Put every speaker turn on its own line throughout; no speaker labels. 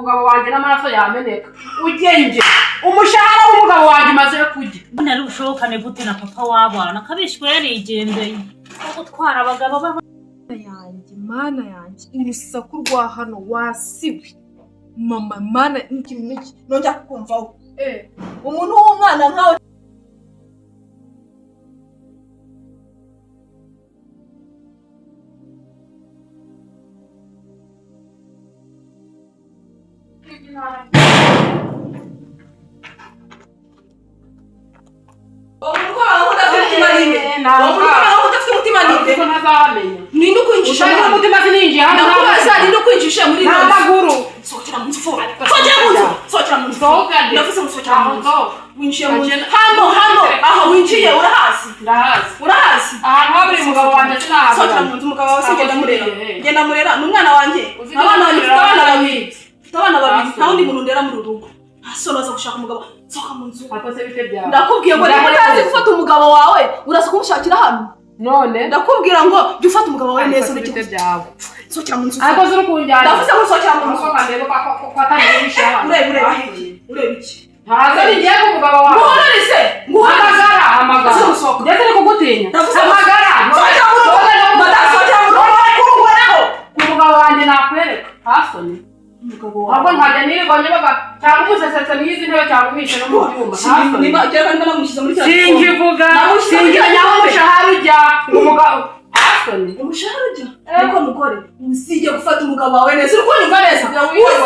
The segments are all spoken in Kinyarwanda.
umugabo wanjye n'amaraso yameneka ugenge umushahara w'umugabo wanjye maze kujya
nari ushokane gute na papa w'abana kabishwe yarigendeye gutwara abagabo baba
yanjye mana yanjye urusaku rwa hano wasiwe mama mana n'iki nongera kukumvaho umuntu w'umwana nkawe
Ninde kwinjisha muri mutima zininjiye hano
nakubaza ninde kwinjisha muri
amaguru
sokera mu nzu sokera mu nzu ndavuze ngo sokera mu nzu winjiye mu hano aho winjiye urahazi
ahantu haburi umugabo wanjye sinahaza
sokera mu nzu umugabo wawe ngenda murera n'umwana wanjye abana babiri nta wundi muntu ndera muri urugo ntasonoza gushaka umugabo soka mu nzu ndakubwiye ngo niba utazi gufata umugabo wawe urasa kumushakira hano
none
ndakubwira ngo jya ufata umugabo wawe neza n'icyo byawe sokera mu nzu
ariko zuri kunjyana
ndavuze ngo sokera mu nzu
kandi ko atanyisha
ureba iki
ntazo nigiye ku mugabo wawe
nguhorere
amagara ndetse ni kugutinya amagara
sokera mu nzu
ku mugabo wanjye nakwereka hasoni ahubwo nkajya nirirwanye cyangwa umusesetse n'izi ntebe cyangwa umwishe no mu byuma sinkivuga sinkiranyaho umushahara ujya umugabo hasoni
umushahara ujya ariko mugore usijye gufata umugabo wawe neza uri kunyumva neza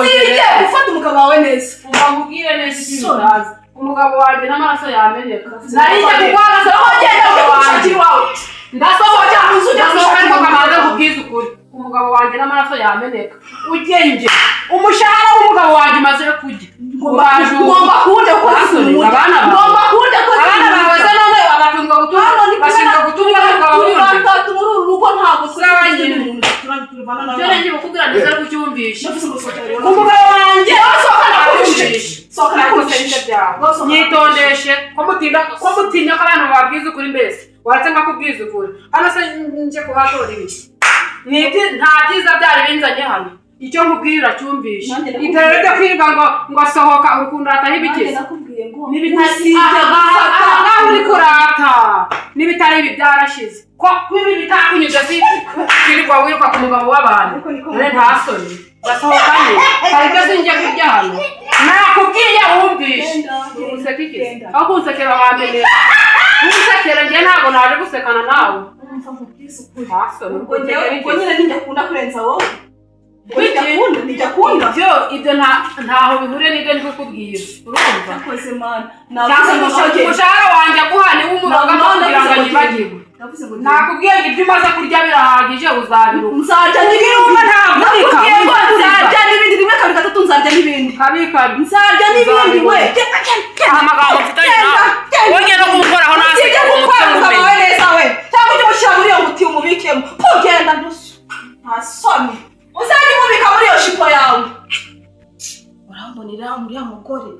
usijye gufata umugabo wawe neza
umubwire neza ikintu utazi umugabo wanjye n'amaraso yameneka narijya kurwara
ugenda gushakira iwawe
ndasohoka ariko kamaze kubwiza ukuri umugabo wanjye n'amaraso yameneka ugenge umushahara w'umugabo wanjye maze kujya
ngomba kunde ko
abana bawe se none bagatunga bashinzwe gutunga
muri uru rugo ntabwo
turenge bakubwira neza ari kucyumvisha umugabo wanjye nyitondeshe ko mutinya ko abantu babwiza ukuri mbese waretse nkakubwiza ukuri hano se nje kuhatora ibiki nta byiza byari binzanye hano icyo nkubwira cyumvisha iterere ryo kwiga ngo asohoka urukundo rataho ibigezi naho uri kurata n'ibitari ibi byarashize ko ibi bitakunyuze kwirirwa wiruka ku mugabo w'abantu none ntasoni basohokanye hari ibyo sinjye kurya hano nakubwiye wumvishe useka iki aho kunsekera wamenera unsekera njye ntabwo naje gusekana nawe ntasoni
ubwo nyine ninjya kunda kurenza wowe
ibyo ntaho bihuriye n'ibyo ndi kukubwira urumva
nakoze mana
umushahara wanjye aguhane w'umurongo kugira ngo anyibagirwe nakubwiye ngo ibyo umaze kurya birahagije uzabiruka
nzarya n'ibindi nzarya n'ibindi rimwe kabiri gatatu nzarya n'ibindi nzarya n'ibindi we
amagambo mfitanye nawe wongeye no kumukoraho nasi
umugabo wawe neza we cyangwa ujye umushyira muri iyo muti umubikemo ugenda nta soni uzajya umubika muri iyo shipo yawe urambonera muri ya mugore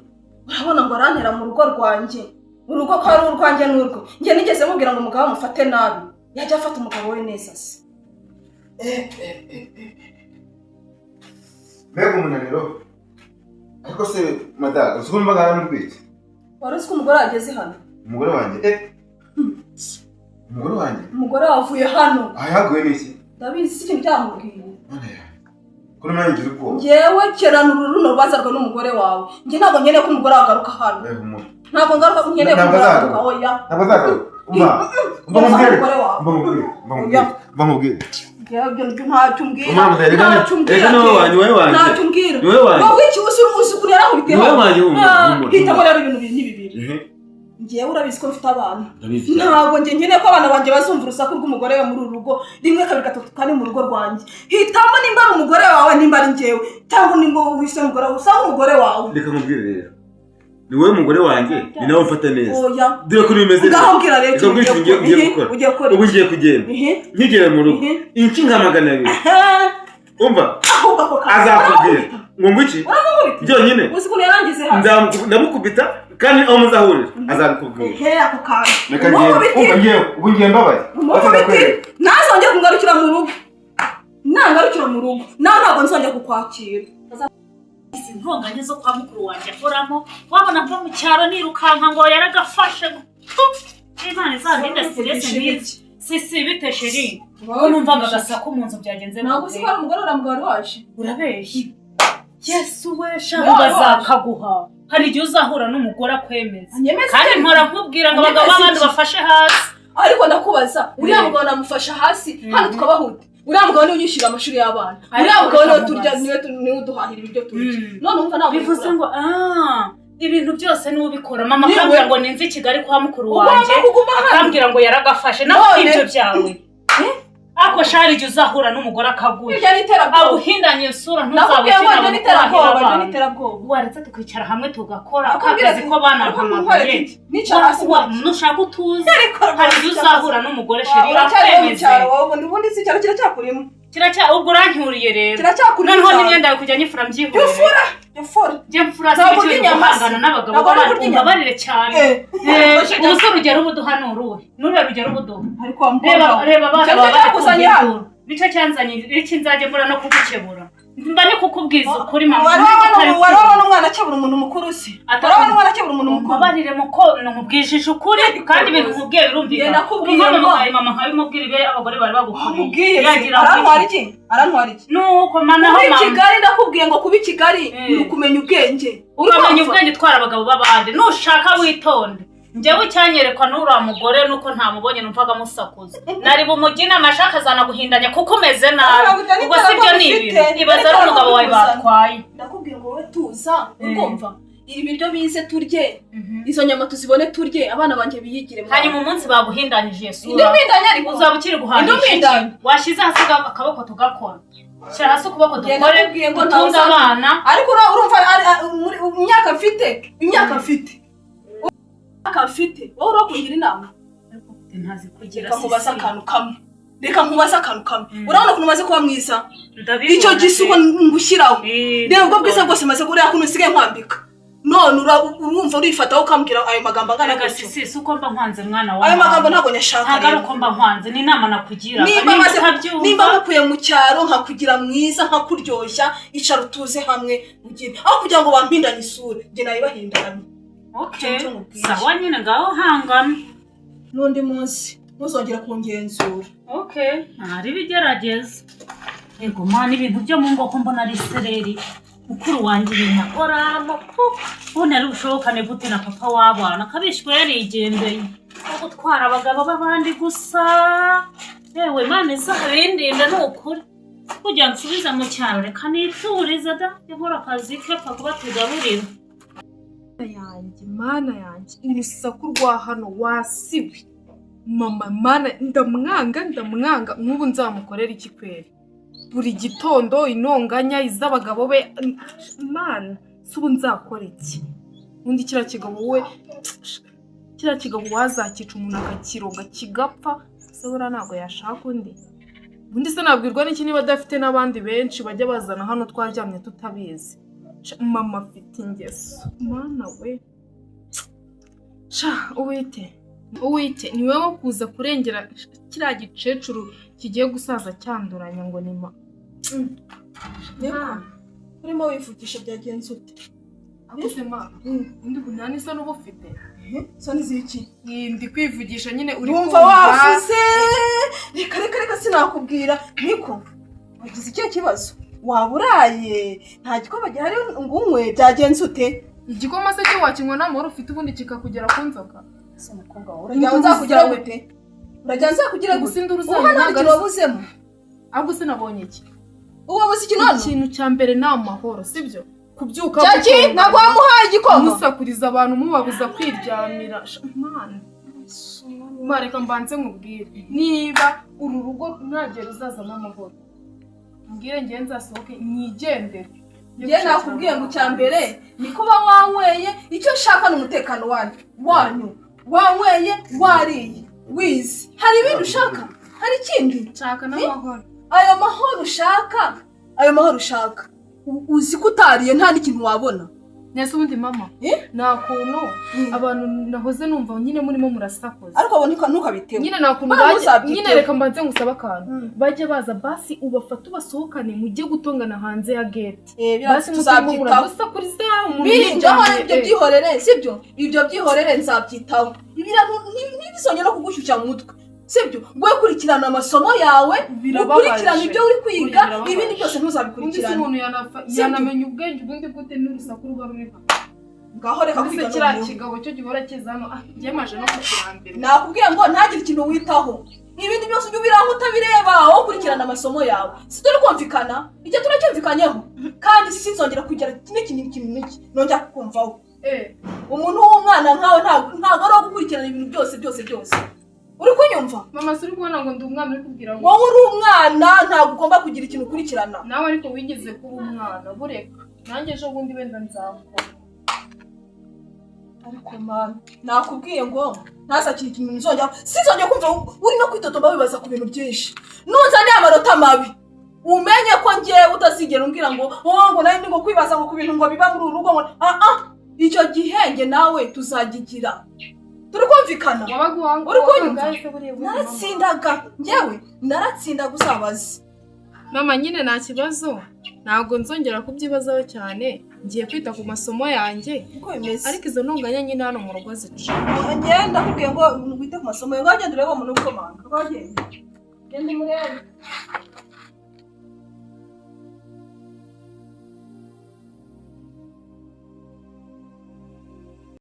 urabona ngo arantera mu rugo rwanjye urugo ko ari urwanjye n'urwo njye nigeze mubwira ngo umugabo amufate nabi yajya afata umugabo we neza se
mbega umunaniro ariko se madaga uzi ko mbaga naramubwite
wari uzi ko umugore yageze hano
umugore wanjye
umugore wavuye hano
yaguye n'iki
ndabizi si ikintu byamubwiye
kuri mwana ngira ubwoba
njyewe kerana runo rubanza rwa n'umugore wawe njye ntabwo nkeneye ko umugore agaruka hano ntabwo ngaruka nkeneye ko umugore agaruka oya
ntabwo azagaruka mba mubwire
ntacyo umbwira wowe iki uzi umunsi ukuri yarakubiteho hitamo rero ibintu n'ibibiri njyewe urabizi ko mfite abana ntabwo njye nkeneye ko abana banjye bazumva urusaku rw'umugore we muri uru rugo rimwe kabiri gatatu kane mu rugo rwanjye hitamo nimba ari umugore wawe nimba ari njyewe cyangwa nimba wise umugore wawe usanga umugore wawe
reka nkubwire rero ni wowe mugore wanjye ni nawe umfata neza dore ko bimeze neza
ngahambwira rero
icyo ngicyo ugiye gukora ubu ngiye kugenda nkigera mu rugo inshinga 200 umva azakubwira ngo ngwiki byonyine
uzi ko yarangize hano
ndamukubita kandi aho muzahurira azabikubwira
ako kantu
reka ubu ngiye mbabaye
ntazongere kungarukira mu rugo nangarukira mu rugo nawe ntabwo nzongera kukwakira
izi ntonganya zo kwa mukuru wanjye akoramo wabona mva mu cyaro nirukanka ngo yaragafashe Imana izandinde stress n'izi sisi bite sheri ko numvaga gasako mu nzu byagenze
ntabwo uzi ko ari umugore uramugara waje
urabeshya Yesu we shaka bazakaguha hari igihe uzahura n'umugore akwemeza kandi mpora nkubwira ngo abagabo b'abandi bafashe hasi
ariko ndakubaza uriya mugabo namufasha hasi hano tukabahute uriya mugabo niwe unyishyura amashuri y'abana uriya mugabo niwe turya niwe uduhahira ibiryo turya none umva nawe
bivuze ngo ibintu byose niwe ubikora mama akambwira ngo ninzi Kigali kwa mukuru wanjye akambwira ngo yaragafashe nawe ibyo byawe ako shari igihe uzahura n'umugore akaguye aguhindanye isura ntuzabukira
n'iterabwoba
waretse tukicara hamwe tugakora akazi ko banampamagaye nushaka utuze hari igihe uzahura n'umugore sheri urakwemeze
ubundi si icyaro kiracyakurimo
ubwo uranyuriye rero noneho n'imyenda yawe kujya nyifura mbyihorere njye mfura sinjye guhangana n'abagabo b'abandi umbabarire cyane umusore ugera ubuduha ni uruhe n'uriya rugera ubuduha reba abana baba bari kumvira nicyo cyanzanye iki nzajya mbura no kugukebura mba ni kukubwiza ukuri mama
warabona umwana akebura umuntu mukuru se warabona umwana akebura umuntu mukuru
mbabarire muko nkubwishije ukuri kandi ibintu nkubwiye birumvikana kuko mama nkabimubwira ibe abagore bari bagukoreye yagira
arantwara iki
nuko mana
aho mama Kigali ndakubwiye ngo kuba Kigali ni ukumenya ubwenge
ukamenya ubwenge twara abagabo b'abandi nushaka witonde njyewe cyanyerekwa n'uriya mugore nuko ntamubonye numvaga musakuza nari bumugina amashaka azana guhindanya kuko umeze nabi ubwo sibyo ni ibintu ibaza ari umugabo wawe batwaye
ndakubwiye ngo wowe tuza urumva ibi biryo bize turye izo nyama tuzibone turye abana banjye biyigire
hanyuma umunsi baguhindanyije sura uzaba ukiri guhandisha washyize hasi akaboko tugakora shyira hasi ukuboko dukore utunze abana
ariko urumva imyaka mfite akafite wowe urakugira inama
ntazi kugira
reka nkubaza akantu kamwe urabona ukuntu umaze kuba mwiza icyo gisuko ngushyiraho reba ubwo bwiza bwose maze kuriya kuntu usigaye nkwambika none urumva urifataho ukambwira ayo magambo angana gutyo
si uko mba nkwanze mwana wawe
ayo magambo ntabwo nyashaka
ntabwo ari uko mba nkwanze ni inama nakugira
nimba mukuye mu cyaro nkakugira mwiza nkakuryoshya icara utuze hamwe ugire aho kugira ngo bampindanye isura njye nayibahindanye
okay sawa nyine ngaho hangana
n'undi munsi ntuzongera kungenzura
okay ntari bigerageza yego mana ibintu byo mu ngo ko mbona ari sereri mukuru wanjye ibintu akoramo ubona ari bushobokane gute na papa w'abana kabishwe yarigendeye no gutwara abagabo b'abandi gusa yewe mana izabindinde ni ukuri kugira nsubiza mu cyaro reka niturize da nkora akazi ke kakuba tugaburira
mana yanjye urusaku rwa hano wasiwe mama mana ndamwanga nk'ubu nzamukorera iki kweri buri gitondo intonganya iz'abagabo be mana si ubu nzakora iki undi kiriya kigabo wazakica umuntu akakiroga kigapfa se buriya ntabwo yashaka undi se nabwirwa n'iki niba adafite n'abandi benshi bajya bazana hano twaryamye tutabizi mama afite ingeso mana we uwite ni wowe wo kuza kurengera kiriya gicecuru kigiye gusaza cyanduranya ngo ni
urimo wivugisha byagenze ute
abese mama undi bunani isa n'uba ufite
so niziki
ndi kwivugisha nyine uri
kumva wavuze reka sinakubwira niko wagize icyo kibazo waburaye nta gikoma gihari ngo unywe byagenze ute
igikoma se cyo wakinywa n'amahoro ufite ubundi kikakugera ku nzoka
se mukobwa wawe urajya nzakugira gute
gusindura
ntabwo wabuzemo
ahubwo se nabonye iki
wabuze
ikintu cya mbere ni amahoro sibyo kubyuka
ntabwo wamuhaye igikoma
musakuriza abantu mubabuza kwiryamira mana reka mbanze nkubwire niba uru rugo ntagera uzazamo amahoro mbwire ngiye nzasohoke nigendere
njye nakubwiye ngo icya mbere ni kuba wanyweye icyo nshaka ni umutekano wanyu wanyweye wariye wize hari ibindi ushaka hari ikindi
nshaka n'amahoro
ayo mahoro ushaka uzi ko utariye nta n'ikintu wabona
nese ubundi mama nta kuntu abantu nahoze numva nyine murimo murasakuza
ariko aboneka ntukabiteho
nyine nta kuntu nyine reka mbanze ngusaba akantu bajye baza basi ubafata ubasohokane mujye gutongana hanze ya gate basi muzabyitaho usakuriza umuntu
birinjaho ibyo byihorere sibyo ibyo byihorere nzabyitaho ntibizongera no kugushyushya mu mutwe sibyo gwe kurikirana amasomo yawe ukurikirana ibyo uri kwiga ibindi byose ntuzabikurikirana
umuntu yanamenya ubwenge ubundi gute n'urusaku ruba ruriho
ngaho reka kwiga
kiriya kigabo cyo gihora kizano byemaje no kukirambira
nakubwiye ngo ntagire ikintu witaho ibindi byose ujye ubiraho utabireba aho ukurikirana amasomo yawe si turi kumvikana icyo turacyumvikanyeho kandi sinzongera kugera n'iki nongera kukumvaho umuntu w'umwana nkawe ntabwo ari uwo gukurikirana ibintu byose uri kunyumva
mama suri kubona ngo ndi umwana uri kubwira ngo
wowe uri umwana ntabwo ugomba kugira ikintu ukurikirana
nawe ariko wigeze kuba umwana bureka nanjye ejo bundi wenda nzakora
ariko mama nakubwiye ngo ntasakire ikintu sinzongera kumva uri no kwitotomba wibaza ku bintu byinshi nuzaniye amanota mabi umenye ko ngewe utazigera umbwira ngo ngo nawe ndi ngo kwibaza ngo ku bintu ngo biba muri uru rugo ngo icyo gihenge nawe tuzagigira turi kumvikana uri kunyumva naratsindaga ngewe naratsindaga uzabaze
mama nyine nta kibazo ntabwo nzongera kubyibazaho cyane ngiye kwita ku masomo yanjye ariko izo ntonganya nyine hano mu rugo zica
ngenda kubwiye ngo wite ku masomo yawe ngagenda urebe umuntu ukomanga ngagenda umurebe